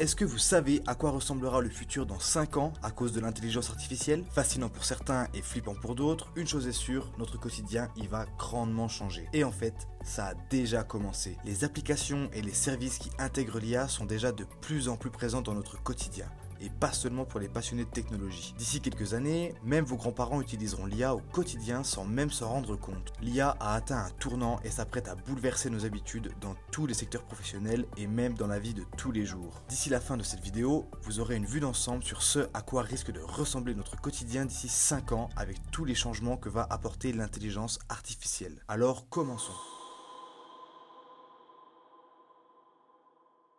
Est-ce que vous savez à quoi ressemblera le futur dans 5 ans à cause de l'intelligence artificielle? Fascinant pour certains et flippant pour d'autres, une chose est sûre, notre quotidien y va grandement changer. Et en fait, ça a déjà commencé. Les applications et les services qui intègrent l'IA sont déjà de plus en plus présents dans notre quotidien. Et pas seulement pour les passionnés de technologie. D'ici quelques années, même vos grands-parents utiliseront l'IA au quotidien sans même s'en rendre compte. L'IA a atteint un tournant et s'apprête à bouleverser nos habitudes dans tous les secteurs professionnels et même dans la vie de tous les jours. D'ici la fin de cette vidéo, vous aurez une vue d'ensemble sur ce à quoi risque de ressembler notre quotidien d'ici 5 ans avec tous les changements que va apporter l'intelligence artificielle. Alors commençons.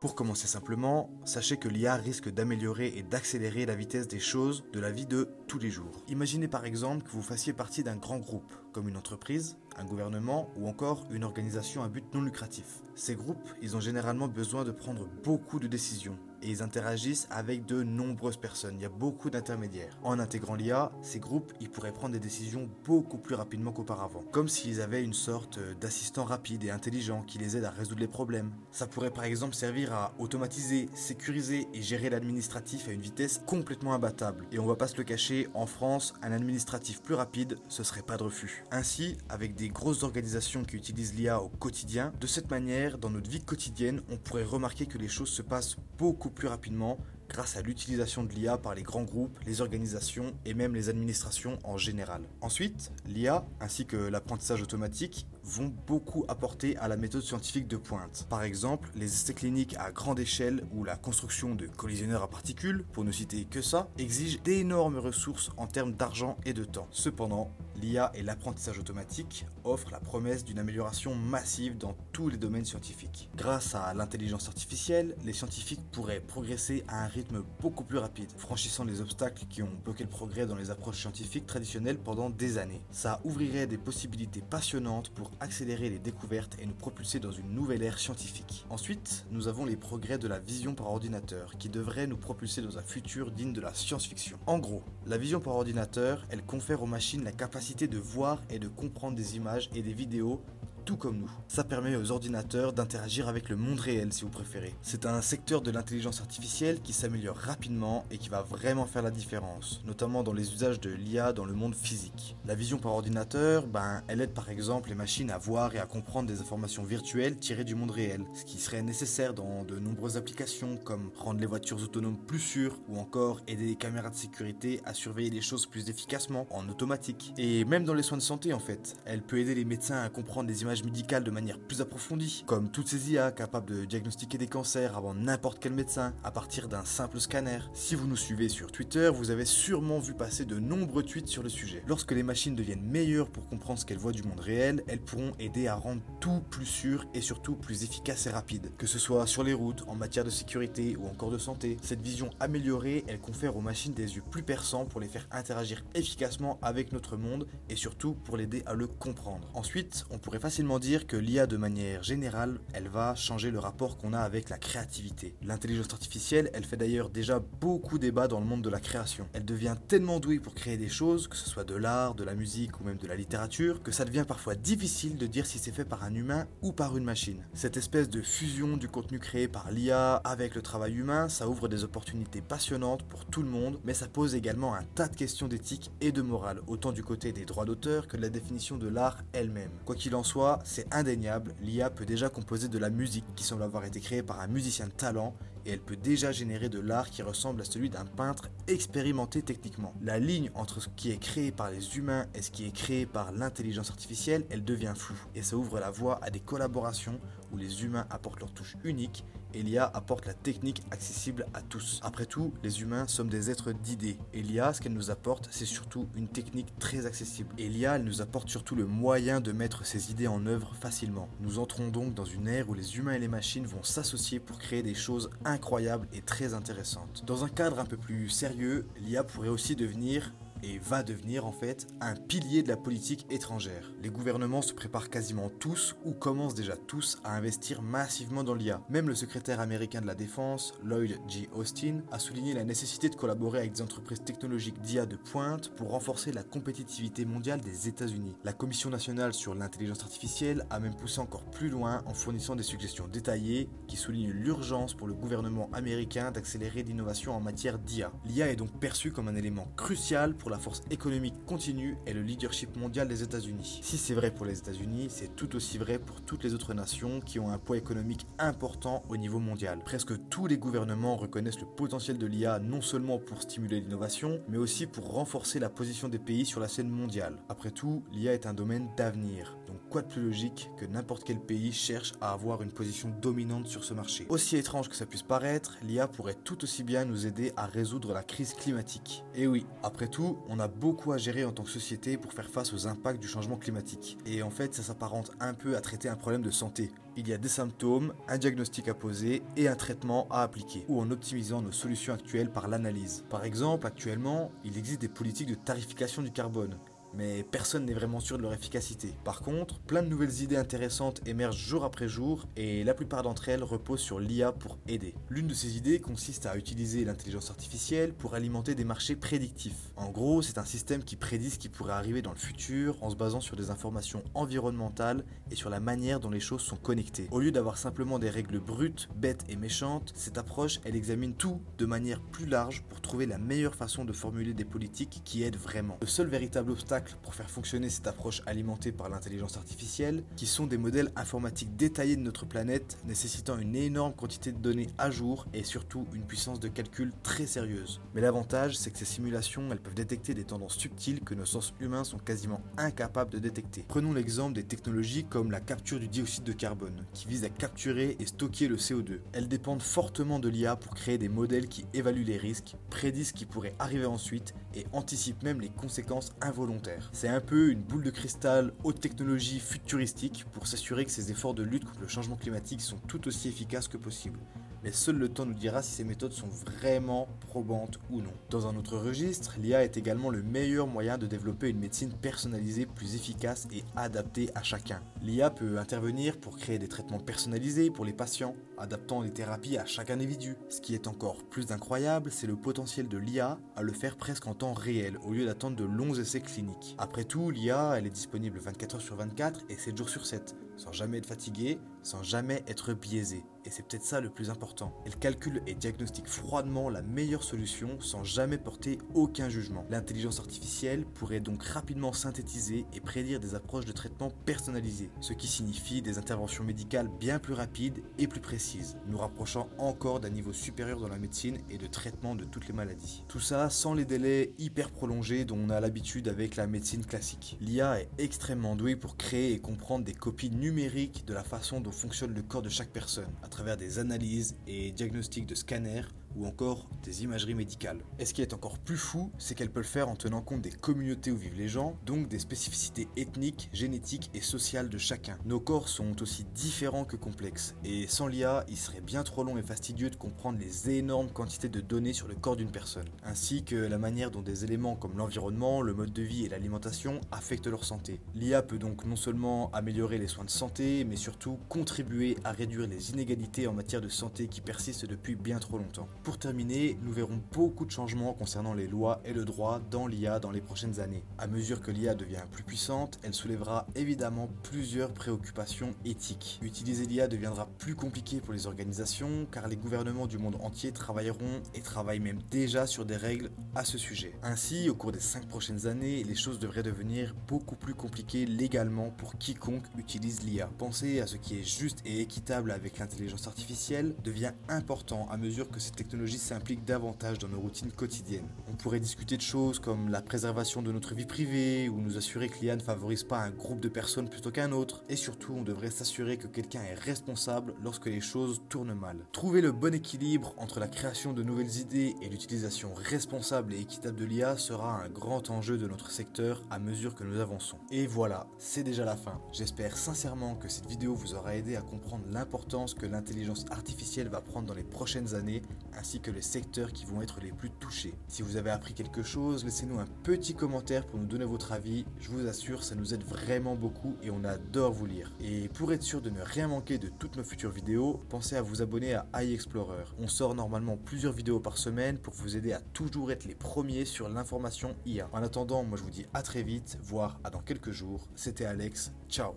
Pour commencer simplement, sachez que l'IA risque d'améliorer et d'accélérer la vitesse des choses de la vie de tous les jours. Imaginez par exemple que vous fassiez partie d'un grand groupe, comme une entreprise, un gouvernement ou encore une organisation à but non lucratif. Ces groupes, ils ont généralement besoin de prendre beaucoup de décisions et ils interagissent avec de nombreuses personnes, il y a beaucoup d'intermédiaires. En intégrant l'IA, ces groupes, ils pourraient prendre des décisions beaucoup plus rapidement qu'auparavant, comme s'ils avaient une sorte d'assistant rapide et intelligent qui les aide à résoudre les problèmes. Ça pourrait par exemple servir à automatiser, sécuriser et gérer l'administratif à une vitesse complètement imbattable. Et on va pas se le cacher, en France, un administratif plus rapide, ce serait pas de refus. Ainsi, avec des grosses organisations qui utilisent l'IA au quotidien, de cette manière, dans notre vie quotidienne, on pourrait remarquer que les choses se passent beaucoup plus rapidement grâce à l'utilisation de l'IA par les grands groupes, les organisations et même les administrations en général. Ensuite, l'IA ainsi que l'apprentissage automatique vont beaucoup apporter à la méthode scientifique de pointe. Par exemple, les essais cliniques à grande échelle ou la construction de collisionneurs à particules, pour ne citer que ça, exigent d'énormes ressources en termes d'argent et de temps. Cependant, l'IA et l'apprentissage automatique offrent la promesse d'une amélioration massive dans tous les domaines scientifiques. Grâce à l'intelligence artificielle, les scientifiques pourraient progresser à un rythme beaucoup plus rapide, franchissant les obstacles qui ont bloqué le progrès dans les approches scientifiques traditionnelles pendant des années. Ça ouvrirait des possibilités passionnantes pour accélérer les découvertes et nous propulser dans une nouvelle ère scientifique. Ensuite, nous avons les progrès de la vision par ordinateur qui devraient nous propulser dans un futur digne de la science-fiction. En gros, la vision par ordinateur, elle confère aux machines la capacité de voir et de comprendre des images et des vidéos tout comme nous. Ça permet aux ordinateurs d'interagir avec le monde réel si vous préférez. C'est un secteur de l'intelligence artificielle qui s'améliore rapidement et qui va vraiment faire la différence, notamment dans les usages de l'IA dans le monde physique. La vision par ordinateur, elle aide par exemple les machines à voir et à comprendre des informations virtuelles tirées du monde réel, ce qui serait nécessaire dans de nombreuses applications comme rendre les voitures autonomes plus sûres ou encore aider les caméras de sécurité à surveiller les choses plus efficacement en automatique. Et même dans les soins de santé en fait, elle peut aider les médecins à comprendre des images médicales de manière plus approfondie, comme toutes ces IA capables de diagnostiquer des cancers avant n'importe quel médecin à partir d'un simple scanner. Si vous nous suivez sur Twitter, vous avez sûrement vu passer de nombreux tweets sur le sujet. Lorsque les machines deviennent meilleures pour comprendre ce qu'elles voient du monde réel, elles pourront aider à rendre tout plus sûr et surtout plus efficace et rapide, que ce soit sur les routes, en matière de sécurité ou encore de santé. Cette vision améliorée, elle confère aux machines des yeux plus perçants pour les faire interagir efficacement avec notre monde et surtout pour l'aider à le comprendre. Ensuite, on pourrait facilement dire que l'IA de manière générale, elle va changer le rapport qu'on a avec la créativité. L'intelligence artificielle, elle fait d'ailleurs déjà beaucoup débat dans le monde de la création. Elle devient tellement douée pour créer des choses, que ce soit de l'art, de la musique ou même de la littérature, que ça devient parfois difficile de dire si c'est fait par un humain ou par une machine. Cette espèce de fusion du contenu créé par l'IA avec le travail humain, ça ouvre des opportunités passionnantes pour tout le monde, mais ça pose également un tas de questions d'éthique et de morale, autant du côté des droits d'auteur que de la définition de l'art elle-même. Quoi qu'il en soit, c'est indéniable, l'IA peut déjà composer de la musique qui semble avoir été créée par un musicien de talent et elle peut déjà générer de l'art qui ressemble à celui d'un peintre expérimenté techniquement. La ligne entre ce qui est créé par les humains et ce qui est créé par l'intelligence artificielle, elle devient floue et ça ouvre la voie à des collaborations où les humains apportent leur touche unique et l'IA apporte la technique accessible à tous. Après tout, les humains sommes des êtres d'idées et l'IA, ce qu'elle nous apporte, c'est surtout une technique très accessible. Et l'IA, elle nous apporte surtout le moyen de mettre ces idées en œuvre facilement. Nous entrons donc dans une ère où les humains et les machines vont s'associer pour créer des choses incroyables et très intéressantes. Dans un cadre un peu plus sérieux, l'IA pourrait aussi devenir et va devenir en fait un pilier de la politique étrangère. Les gouvernements se préparent quasiment tous ou commencent déjà tous à investir massivement dans l'IA. Même le secrétaire américain de la Défense, Lloyd G. Austin, a souligné la nécessité de collaborer avec des entreprises technologiques d'IA de pointe pour renforcer la compétitivité mondiale des États-Unis. La Commission nationale sur l'intelligence artificielle a même poussé encore plus loin en fournissant des suggestions détaillées qui soulignent l'urgence pour le gouvernement américain d'accélérer l'innovation en matière d'IA. L'IA est donc perçue comme un élément crucial pour la force économique continue et le leadership mondial des États-Unis. Si c'est vrai pour les États-Unis, c'est tout aussi vrai pour toutes les autres nations qui ont un poids économique important au niveau mondial. Presque tous les gouvernements reconnaissent le potentiel de l'IA non seulement pour stimuler l'innovation, mais aussi pour renforcer la position des pays sur la scène mondiale. Après tout, l'IA est un domaine d'avenir, donc quoi de plus logique que n'importe quel pays cherche à avoir une position dominante sur ce marché. Aussi étrange que ça puisse paraître, l'IA pourrait tout aussi bien nous aider à résoudre la crise climatique. Et oui, après tout, on a beaucoup à gérer en tant que société pour faire face aux impacts du changement climatique. Et en fait, ça s'apparente un peu à traiter un problème de santé. Il y a des symptômes, un diagnostic à poser et un traitement à appliquer, ou en optimisant nos solutions actuelles par l'analyse. Par exemple, actuellement, il existe des politiques de tarification du carbone, mais personne n'est vraiment sûr de leur efficacité. Par contre, plein de nouvelles idées intéressantes émergent jour après jour et la plupart d'entre elles reposent sur l'IA pour aider. L'une de ces idées consiste à utiliser l'intelligence artificielle pour alimenter des marchés prédictifs. En gros, c'est un système qui prédit ce qui pourrait arriver dans le futur en se basant sur des informations environnementales et sur la manière dont les choses sont connectées. Au lieu d'avoir simplement des règles brutes, bêtes et méchantes, cette approche, elle examine tout de manière plus large pour trouver la meilleure façon de formuler des politiques qui aident vraiment. Le seul véritable obstacle pour faire fonctionner cette approche alimentée par l'intelligence artificielle, qui sont des modèles informatiques détaillés de notre planète, nécessitant une énorme quantité de données à jour et surtout une puissance de calcul très sérieuse. Mais l'avantage, c'est que ces simulations, elles peuvent détecter des tendances subtiles que nos sens humains sont quasiment incapables de détecter. Prenons l'exemple des technologies comme la capture du dioxyde de carbone, qui vise à capturer et stocker le CO2. Elles dépendent fortement de l'IA pour créer des modèles qui évaluent les risques, prédisent ce qui pourrait arriver ensuite et anticipent même les conséquences involontaires. C'est un peu une boule de cristal haute technologie futuristique pour s'assurer que ces efforts de lutte contre le changement climatique sont tout aussi efficaces que possible. Mais seul le temps nous dira si ces méthodes sont vraiment probantes ou non. Dans un autre registre, l'IA est également le meilleur moyen de développer une médecine personnalisée plus efficace et adaptée à chacun. L'IA peut intervenir pour créer des traitements personnalisés pour les patients, adaptant les thérapies à chaque individu. Ce qui est encore plus incroyable, c'est le potentiel de l'IA à le faire presque en temps réel, au lieu d'attendre de longs essais cliniques. Après tout, l'IA, elle est disponible 24 heures sur 24 et 7 jours sur 7, sans jamais être fatiguée, sans jamais être biaisée. Et c'est peut-être ça le plus important. Elle calcule et diagnostique froidement la meilleure solution sans jamais porter aucun jugement. L'intelligence artificielle pourrait donc rapidement synthétiser et prédire des approches de traitement personnalisées, ce qui signifie des interventions médicales bien plus rapides et plus précises, nous rapprochant encore d'un niveau supérieur dans la médecine et de traitement de toutes les maladies. Tout ça sans les délais hyper prolongés dont on a l'habitude avec la médecine classique. L'IA est extrêmement douée pour créer et comprendre des copies numériques de la façon dont fonctionne le corps de chaque personne, à travers des analyses et diagnostics de scanners ou encore des imageries médicales. Et ce qui est encore plus fou, c'est qu'elle peut le faire en tenant compte des communautés où vivent les gens, donc des spécificités ethniques, génétiques et sociales de chacun. Nos corps sont aussi différents que complexes, et sans l'IA, il serait bien trop long et fastidieux de comprendre les énormes quantités de données sur le corps d'une personne, ainsi que la manière dont des éléments comme l'environnement, le mode de vie et l'alimentation affectent leur santé. L'IA peut donc non seulement améliorer les soins de santé, mais surtout contribuer à réduire les inégalités en matière de santé qui persistent depuis bien trop longtemps. Pour terminer, nous verrons beaucoup de changements concernant les lois et le droit dans l'IA dans les prochaines années. À mesure que l'IA devient plus puissante, elle soulèvera évidemment plusieurs préoccupations éthiques. Utiliser l'IA deviendra plus compliqué pour les organisations car les gouvernements du monde entier travailleront et travaillent même déjà sur des règles à ce sujet. Ainsi, au cours des 5 prochaines années, les choses devraient devenir beaucoup plus compliquées légalement pour quiconque utilise l'IA. Penser à ce qui est juste et équitable avec l'intelligence artificielle devient important à mesure que cette technologie s'implique davantage dans nos routines quotidiennes. On pourrait discuter de choses comme la préservation de notre vie privée ou nous assurer que l'IA ne favorise pas un groupe de personnes plutôt qu'un autre. Et surtout, on devrait s'assurer que quelqu'un est responsable lorsque les choses tournent mal. Trouver le bon équilibre entre la création de nouvelles idées et l'utilisation responsable et équitable de l'IA sera un grand enjeu de notre secteur à mesure que nous avançons. Et voilà, c'est déjà la fin. J'espère sincèrement que cette vidéo vous aura aidé à comprendre l'importance que l'intelligence artificielle va prendre dans les prochaines années, ainsi que les secteurs qui vont être les plus touchés. Si vous avez appris quelque chose, laissez-nous un petit commentaire pour nous donner votre avis. Je vous assure, ça nous aide vraiment beaucoup et on adore vous lire. Et pour être sûr de ne rien manquer de toutes nos futures vidéos, pensez à vous abonner à AI Explorer. On sort normalement plusieurs vidéos par semaine pour vous aider à toujours être les premiers sur l'information IA. En attendant, moi je vous dis à très vite, voire à dans quelques jours. C'était Alex, ciao.